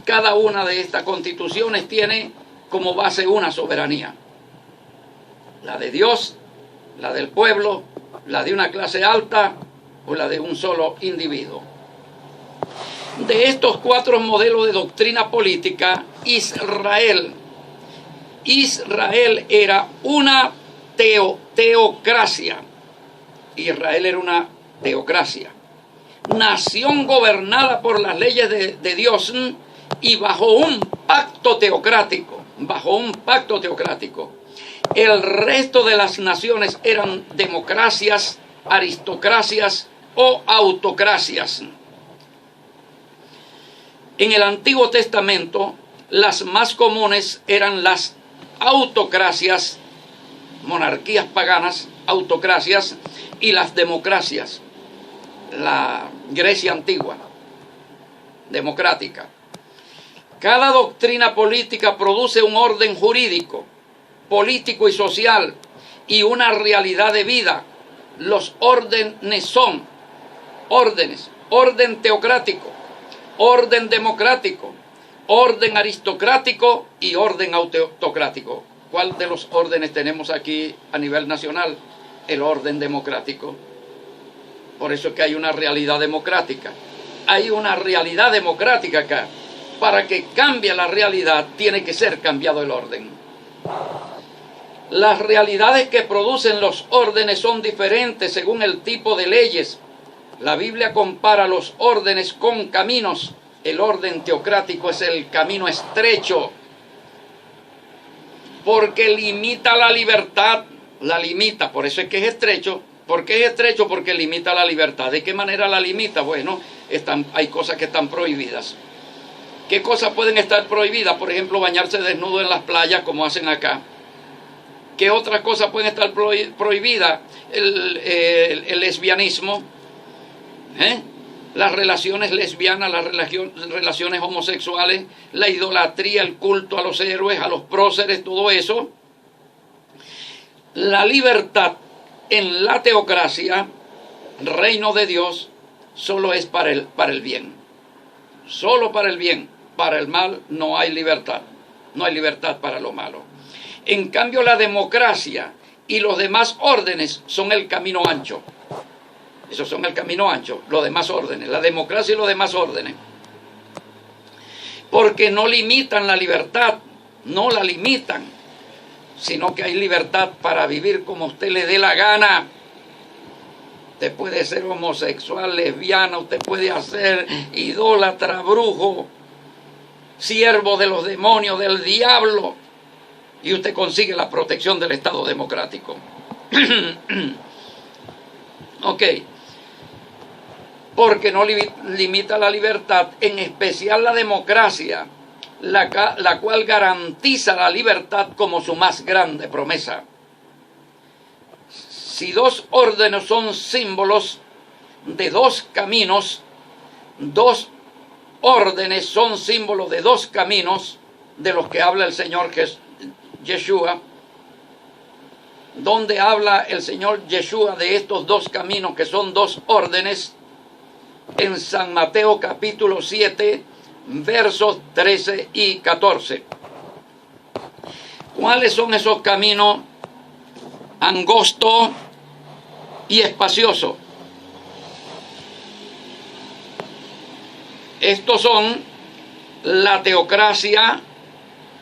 Cada una de estas constituciones tiene como base una soberanía. La de Dios, la del pueblo, la de una clase alta o la de un solo individuo. De estos 4 modelos de doctrina política, Israel era una teocracia. Israel era una teocracia. Nación gobernada por las leyes de Dios y bajo un pacto teocrático. El resto de las naciones eran democracias, aristocracias o autocracias. En el Antiguo Testamento, las más comunes eran las autocracias, monarquías paganas, autocracias, y las democracias, la Grecia antigua, democrática. Cada doctrina política produce un orden jurídico, político y social, y una realidad de vida los órdenes son órdenes: orden teocrático, orden democrático, orden aristocrático y orden autocrático. ¿Cuál de los órdenes tenemos aquí a nivel nacional? El orden democrático. Por eso es que hay una realidad democrática. Hay una realidad democrática acá. Para que cambie la realidad, tiene que ser cambiado el orden. Las realidades que producen los órdenes son diferentes según el tipo de leyes. La Biblia compara los órdenes con caminos. El orden teocrático es el camino estrecho, porque limita la libertad, la limita, por eso es que es estrecho. ¿Por qué es estrecho? Porque limita la libertad. ¿De qué manera la limita? Bueno, hay cosas que están prohibidas. ¿Qué cosas pueden estar prohibidas? Por ejemplo, bañarse desnudo en las playas, como hacen acá. ¿Qué otras cosas pueden estar prohibidas? El lesbianismo, las relaciones lesbianas, las relaciones homosexuales, la idolatría, el culto a los héroes, a los próceres, todo eso. La libertad en la teocracia, reino de Dios, solo es para el bien. Solo para el bien. Para el mal no hay libertad. No hay libertad para lo malo. En cambio, la democracia y los demás órdenes son el camino ancho. Esos son el camino ancho, los demás órdenes. La democracia y los demás órdenes. Porque no limitan la libertad. No la limitan. Sino que hay libertad para vivir como usted le dé la gana. Usted puede ser homosexual, lesbiana, usted puede hacer idólatra, brujo, siervo de los demonios, del diablo, y usted consigue la protección del Estado democrático. Ok. Porque no limita la libertad, en especial la democracia, la cual garantiza la libertad como su más grande promesa. Si dos órdenes son símbolos de dos caminos, dos órdenes son símbolos de dos caminos de los que habla el Señor Yeshua, donde habla el Señor Yeshua de estos dos caminos que son dos órdenes, en San Mateo capítulo 7, versos 13 y 14. ¿Cuáles son esos caminos? Angosto y espacioso. Estos son la teocracia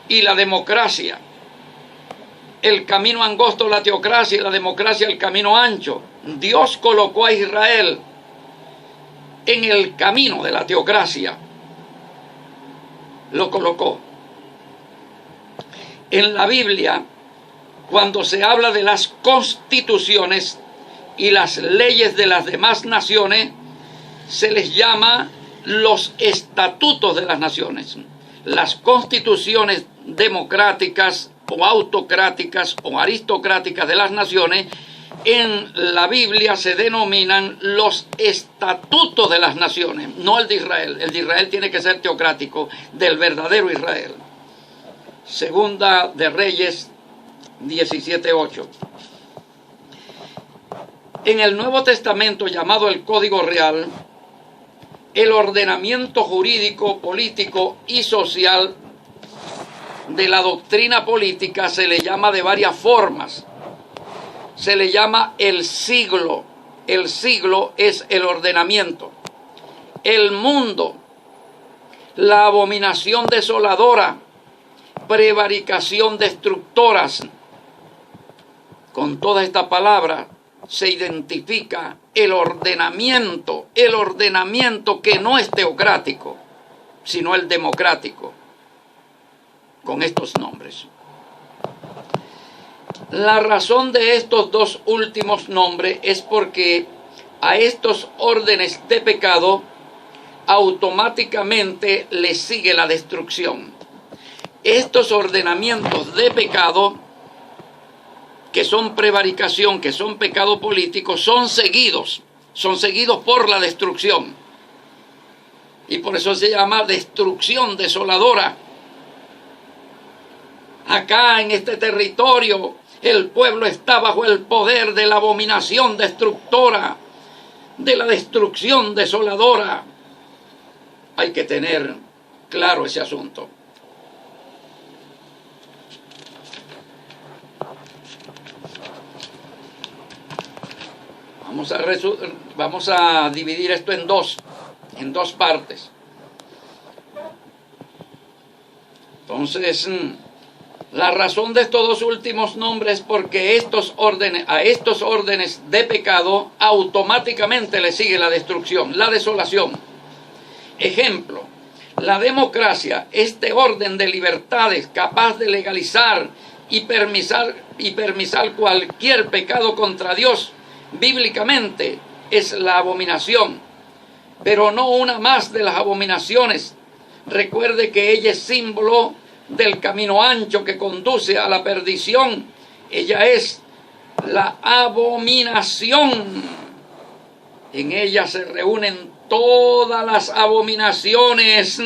y la democracia. El camino angosto, la teocracia, y la democracia, el camino ancho. Dios colocó a Israel en el camino de la teocracia. Lo colocó. En la Biblia, cuando se habla de las constituciones y las leyes de las demás naciones, se les llama los estatutos de las naciones. Las constituciones democráticas o autocráticas o aristocráticas de las naciones, en la Biblia se denominan los estatutos de las naciones, no el de Israel. El de Israel tiene que ser teocrático, del verdadero Israel. Segunda de Reyes 17:8. En el Nuevo Testamento, llamado el Código Real, el ordenamiento jurídico, político y social de la doctrina política se le llama de varias formas. Se le llama el siglo. El siglo es el ordenamiento. El mundo, la abominación desoladora, prevaricación destructoras. Con toda esta palabra se identifica el ordenamiento que no es teocrático, sino el democrático, con estos nombres. La razón de estos dos últimos nombres es porque a estos órdenes de pecado automáticamente le sigue la destrucción. Estos ordenamientos de pecado, que son prevaricación, que son pecado político, son seguidos por la destrucción. Y por eso se llama destrucción desoladora. Acá en este territorio El pueblo está bajo el poder de la abominación destructora, de la destrucción desoladora. Hay que tener claro ese asunto. Vamos a dividir esto en dos partes. Entonces, la razón de estos dos últimos nombres es porque a estos órdenes de pecado automáticamente le sigue la destrucción, la desolación. Ejemplo, la democracia, este orden de libertades capaz de legalizar y permisar cualquier pecado contra Dios, bíblicamente es la abominación, pero no una más de las abominaciones. Recuerde que ella es símbolo del camino ancho que conduce a la perdición. Ella es la abominación. En ella se reúnen todas las abominaciones.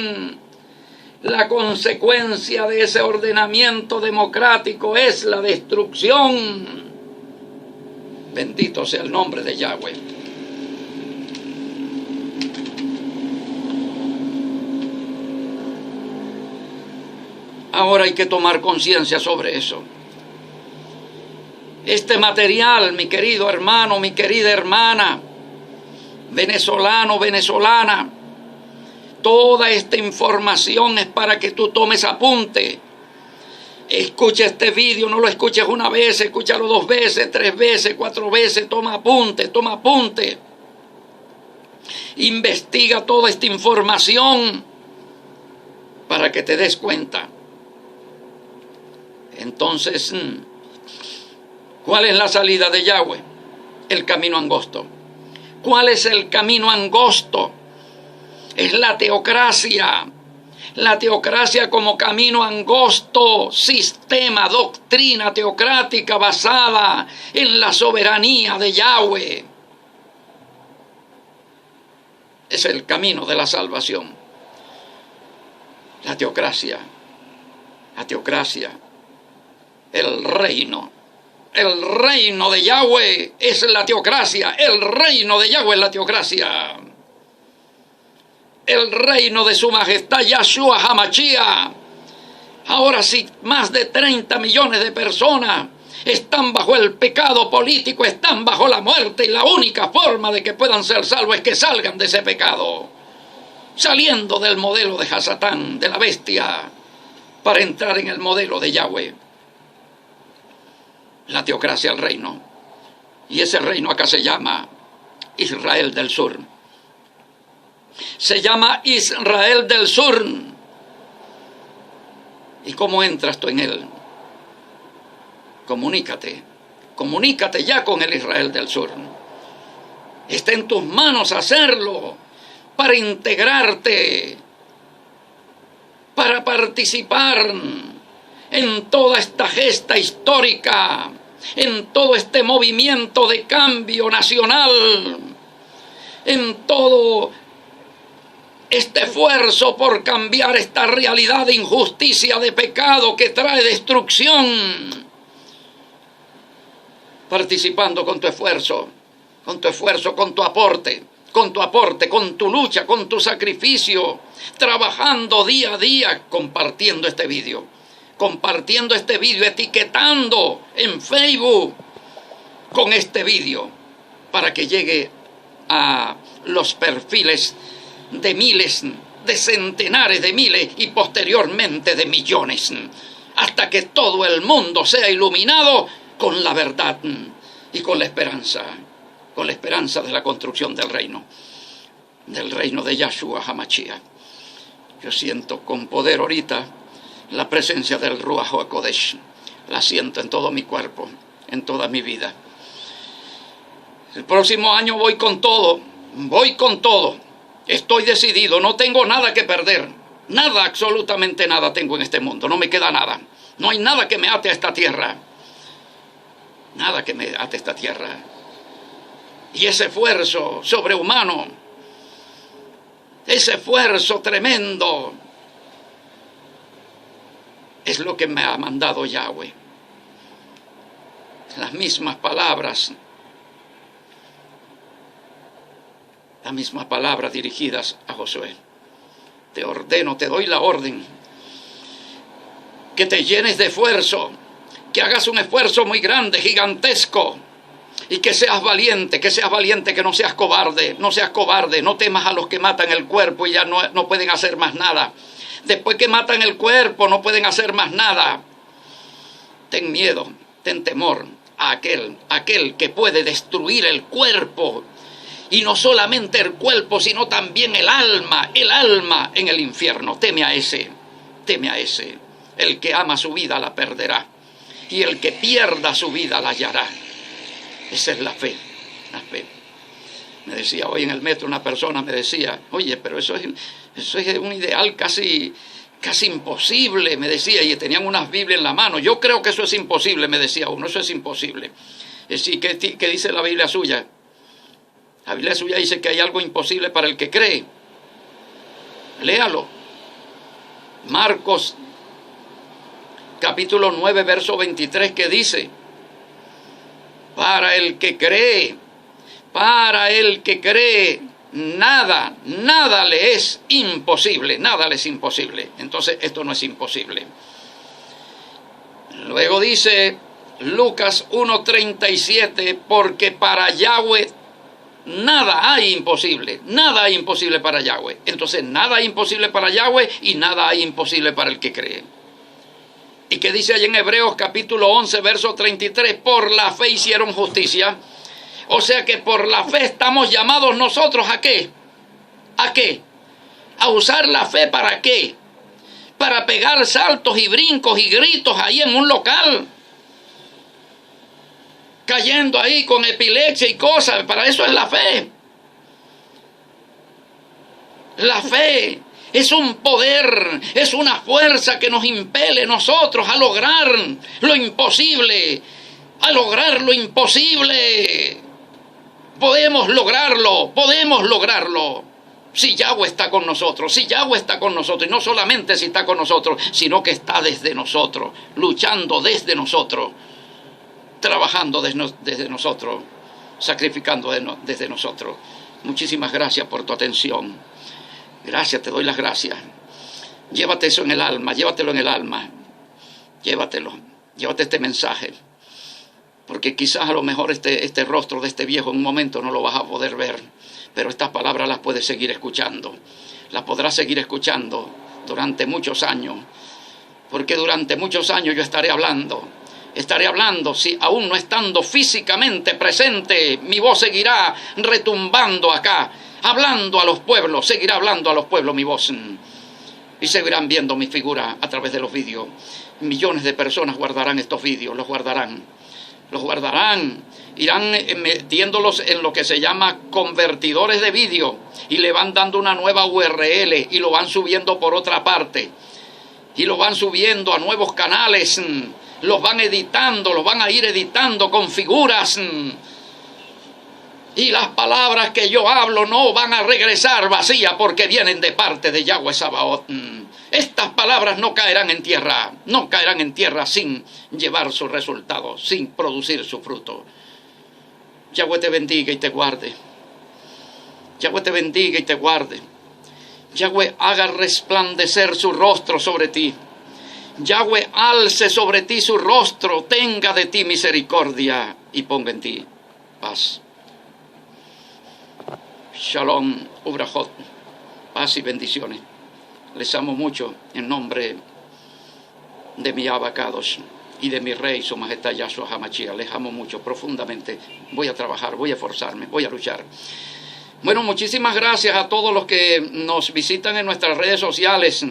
La consecuencia de ese ordenamiento democrático es la destrucción. Bendito sea el nombre de Yahweh. Ahora hay que tomar conciencia sobre eso. Este material, mi querido hermano, mi querida hermana, venezolano, venezolana, toda esta información es para que tú tomes apunte. Escucha este vídeo, no lo escuches una vez, escúchalo 2 veces, 3 veces, 4 veces, toma apunte, toma apunte. Investiga toda esta información para que te des cuenta. Entonces, ¿cuál es la salida de Yahweh? El camino angosto. ¿Cuál es el camino angosto? Es la teocracia. La teocracia como camino angosto, sistema, doctrina teocrática basada en la soberanía de Yahweh. Es el camino de la salvación. La teocracia. La teocracia. El reino de Yahweh es la teocracia. El reino de Yahweh es la teocracia. El reino de su majestad Yahshua HaMashiach. Ahora sí, más de 30 millones de personas están bajo el pecado político, están bajo la muerte, y la única forma de que puedan ser salvos es que salgan de ese pecado, saliendo del modelo de Hasatán, de la bestia, para entrar en el modelo de Yahweh. La teocracia, el reino. Y ese reino acá se llama Israel del Sur. Se llama Israel del Sur. ¿Y cómo entras tú en él? Comunícate ya con el Israel del Sur. Está en tus manos hacerlo, para integrarte, para participar en toda esta gesta histórica, en todo este movimiento de cambio nacional, en todo este esfuerzo por cambiar esta realidad de injusticia, de pecado que trae destrucción. Participando con tu esfuerzo, con tu aporte, con tu lucha, con tu sacrificio, trabajando día a día, compartiendo este vídeo, etiquetando en Facebook con este vídeo, para que llegue a los perfiles de miles, de centenares de miles y posteriormente de millones, hasta que todo el mundo sea iluminado con la verdad y con la esperanza de la construcción del reino de Yahshua HaMashiach. Yo siento con poder ahorita la presencia del Ruach HaKodesh, la siento en todo mi cuerpo, en toda mi vida. El próximo año voy con todo, estoy decidido, no tengo nada que perder, nada, absolutamente nada tengo en este mundo, no me queda nada, no hay nada que me ate a esta tierra. Nada que me ate esta tierra. Y ese esfuerzo sobrehumano, ese esfuerzo tremendo, es lo que me ha mandado Yahweh. las mismas palabras dirigidas a Josué. Te ordeno, te doy la orden, que te llenes de esfuerzo, que hagas un esfuerzo muy grande, gigantesco, y que seas valiente, que no seas cobarde, no temas a los que matan el cuerpo y ya no pueden hacer más nada. Después que matan el cuerpo no pueden hacer más nada. Ten miedo, ten temor a aquel que puede destruir el cuerpo, y no solamente el cuerpo, sino también el alma en el infierno. Teme a ese. El que ama su vida la perderá, y el que pierda su vida la hallará. Esa es la fe. Me decía hoy en el metro una persona, me decía, oye, pero eso es un ideal casi imposible, me decía, y tenían unas Biblias en la mano. Yo creo que eso es imposible, me decía uno, eso es imposible. ¿Qué dice la Biblia suya? La Biblia suya dice que hay algo imposible para el que cree. Léalo. Marcos, capítulo 9, verso 23, que dice: para el que cree, nada le es imposible, Entonces, esto no es imposible. Luego dice Lucas 1:37, porque para Yahweh nada hay imposible para Yahweh. Entonces, nada hay imposible para Yahweh y nada hay imposible para el que cree. ¿Y qué dice allí en Hebreos capítulo 11, verso 33? Por la fe hicieron justicia. O sea que por la fe estamos llamados nosotros ¿a qué? ¿A usar la fe para qué? Para pegar saltos y brincos y gritos ahí en un local, cayendo ahí con epilepsia y cosas. Para eso es la fe. La fe es un poder, es una fuerza que nos impele nosotros a lograr lo imposible, Podemos lograrlo. Si Yahweh está con nosotros, y no solamente si está con nosotros, sino que está desde nosotros, luchando desde nosotros, trabajando desde nosotros, sacrificando desde nosotros. Muchísimas gracias por tu atención. Gracias, te doy las gracias. Llévate eso en el alma, llévate este mensaje, porque quizás a lo mejor este rostro de este viejo en un momento no lo vas a poder ver, pero estas palabras las puedes seguir escuchando, las podrás seguir escuchando durante muchos años, porque durante muchos años yo estaré hablando, si aún no estando físicamente presente, mi voz seguirá retumbando acá, hablando a los pueblos, seguirá hablando a los pueblos mi voz, y seguirán viendo mi figura a través de los vídeos. Millones de personas guardarán estos vídeos, los guardarán, irán metiéndolos en lo que se llama convertidores de vídeo, y le van dando una nueva URL, y lo van subiendo por otra parte, y lo van subiendo a nuevos canales, los van a ir editando con figuras, y las palabras que yo hablo no van a regresar vacías, porque vienen de parte de Yahweh Sabaoth. Estas palabras no caerán en tierra sin llevar su resultado, sin producir su fruto. Yahweh te bendiga y te guarde. Yahweh haga resplandecer su rostro sobre ti. Yahweh alce sobre ti su rostro, tenga de ti misericordia y ponga en ti paz. Shalom, Ubrajot, paz y bendiciones. Les amo mucho en nombre de mi Abacados y de mi Rey, Su Majestad Yahshua HaMashiach. Les amo mucho, profundamente. Voy a trabajar, voy a esforzarme, voy a luchar. Bueno, muchísimas gracias a todos los que nos visitan en nuestras redes sociales.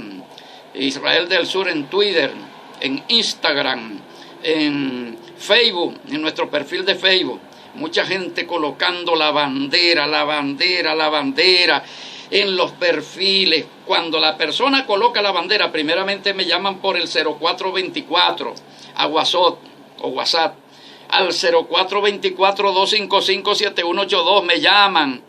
Israel del Sur en Twitter, en Instagram, en Facebook, en nuestro perfil de Facebook. Mucha gente colocando la bandera en los perfiles. Cuando la persona coloca la bandera, primeramente me llaman por el 0424 a WhatsApp, al 0424-255-7182 me llaman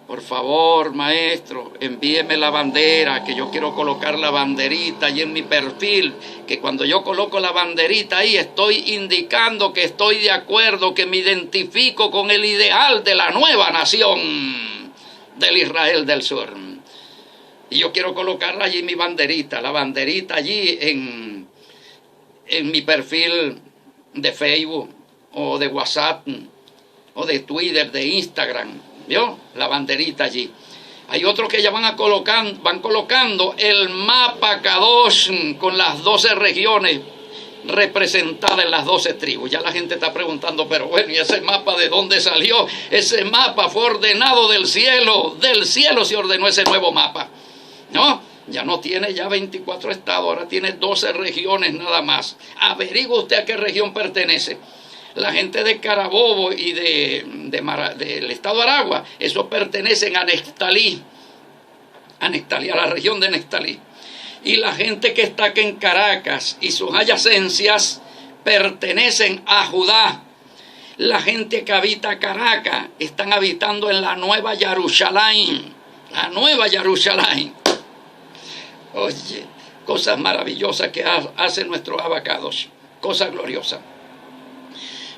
Por favor, maestro, envíeme la bandera, que yo quiero colocar la banderita ahí en mi perfil, que cuando yo coloco la banderita ahí estoy indicando que estoy de acuerdo, que me identifico con el ideal de la nueva nación del Israel del Sur. Y yo quiero colocarla allí mi banderita, la banderita allí en mi perfil de Facebook o de WhatsApp o de Twitter, de Instagram. ¿Vio? La banderita allí. Hay otros que ya van colocando el mapa Kadosh con las 12 regiones representadas en las 12 tribus. Ya la gente está preguntando, pero bueno, ¿y ese mapa de dónde salió? Ese mapa fue ordenado del cielo se ordenó ese nuevo mapa. ¿No? Ya no tiene ya 24 estados, ahora tiene 12 regiones nada más. Averigüe usted a qué región pertenece. La gente de Carabobo y del estado de Aragua, esos pertenecen a Neftalí, a la región de Neftalí. Y la gente que está aquí en Caracas y sus adyacencias pertenecen a Judá. La gente que habita Caracas están habitando en la Nueva Jerusalén. La Nueva Jerusalén. Oye, cosas maravillosas que hace nuestros abacados. Cosas gloriosas.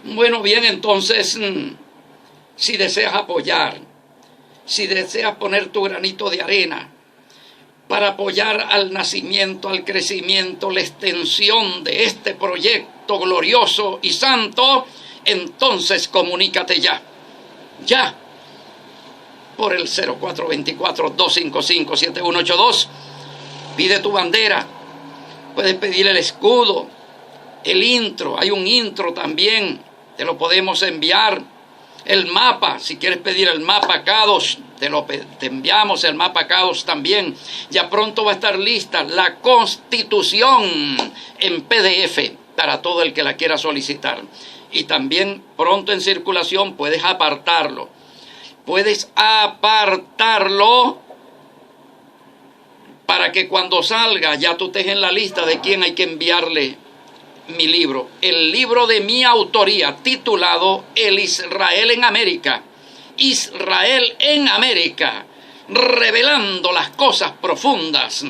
Bueno, bien, entonces, si deseas apoyar, si deseas poner tu granito de arena para apoyar al nacimiento, al crecimiento, la extensión de este proyecto glorioso y santo, entonces comunícate ya, por el 0424-255-7182, pide tu bandera, puedes pedir el escudo, el intro, hay un intro también, te lo podemos enviar. El mapa, si quieres pedir el mapa Kadosh, te enviamos el mapa Kadosh también. Ya pronto va a estar lista la Constitución en PDF para todo el que la quiera solicitar. Y también pronto en circulación puedes apartarlo. Para que cuando salga ya tú estés en la lista de quién hay que enviarle mi libro, el libro de mi autoría, titulado El Israel en América. Israel en América, revelando las cosas profundas,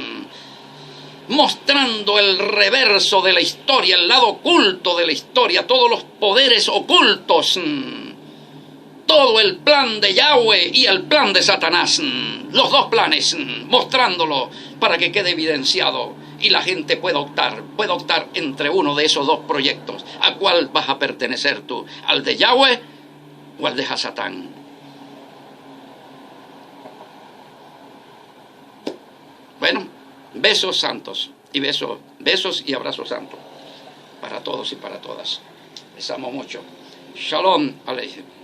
mostrando el reverso de la historia, el lado oculto de la historia, todos los poderes ocultos, todo el plan de Yahweh y el plan de Satanás, los dos planes, mostrándolo para que quede evidenciado y la gente pueda optar entre uno de esos dos proyectos. ¿A cuál vas a pertenecer tú? ¿Al de Yahweh o al de Hasatán? Bueno, besos santos y besos y abrazos santos para todos y para todas. Les amo mucho. Shalom Aleichem.